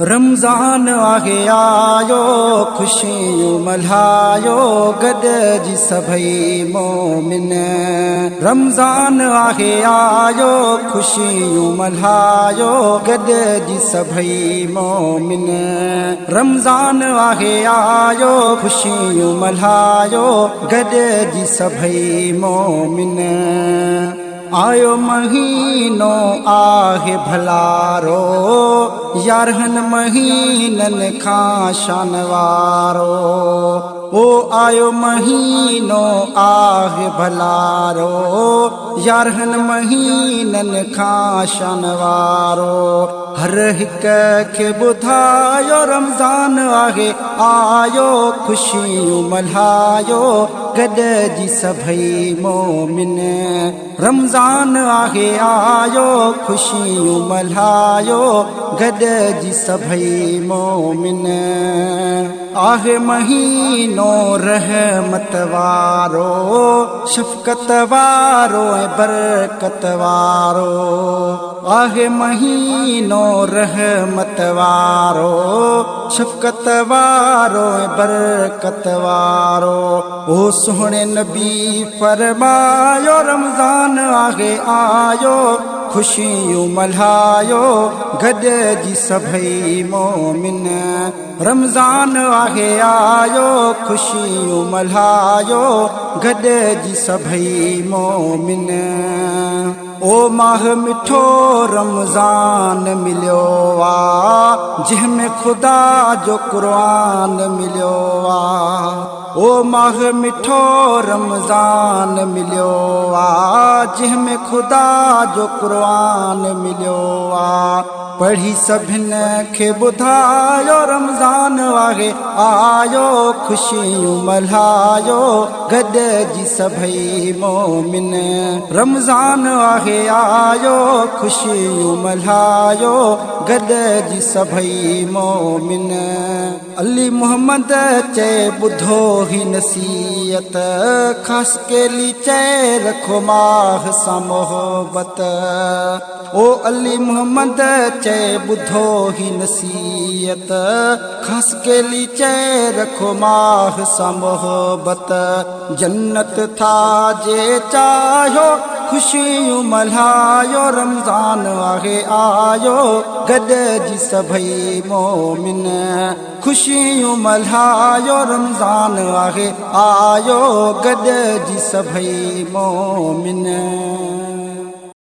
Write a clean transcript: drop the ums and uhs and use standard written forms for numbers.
रमज़ान आहे आयो खुशियूं मल्हायो गॾिजी सभई मोमिन। रमज़ान आहे आयो खुशियूं मल्हायो गॾिजी सभई मोमिन। रमज़ान आहे आयो खुशियूं मल्हायो गॾिजी सभई मोमिन। आयो महीनो आहे भलारो यारहनि महीननि खां शान वारो। ओ आयो महीनो आहे भलारो यारहनि महीननि खां शान वारो। हर हिक खे ॿुधायो रमज़ान आहे आयो खुशियूं मल्हायो गॾिजी सभई मोमिन। रमज़ान आहे आयो खुशियूं मल्हायो गॾिजी सभई मोमिन। आहे महीनो रहमत वारो शफ़क़त वारो ऐं बरकत वारो। आहे महीनो रहमत वारो शफ़क़त वारो ऐं बरकत वारो। ओ सुहिणे नबी फरमायो रमज़ान आहे आयो खुशियूं मल्हायो गॾिजी सभई मोमिन। रमज़ान आहे आयो खुशियूं मल्हायो गॾिजी सभई मोमिन। ओ माह मिठो रमज़ान मिलियो आ जंहिंमें ख़ुदा जो क़ुरान मिलियो आ। ओ माह मिठो रमज़ान मिलियो आ जंहिंमें ख़ुदा जो क़ुरान मिलियो आ। पढ़ी सभिनि खे ॿुधायो रमज़ान आहे आयो खुशियूं मल्हायो गॾिजी सभई मोमिन। रमज़ान आहे आयो खुशियूं मल्हायो गॾिजी सभई मोमिन। अली मुहम्मद चए ॿुधो ही नसीहत ख़ासि केली चए रखो माह सां मोहबत। ओ अली मुहम्मद चए ॿुधो ही नसीहत ख़ासि केली चए रखो माह सां मोहबत। जन्नत था जे चाहियो खुशियूं मल्हायो रमज़ान आहे आयो गॾिजी सभई मोमिन। खुशियूं मल्हायो रमज़ान आहे आयो गॾिजी सभई मोमिन।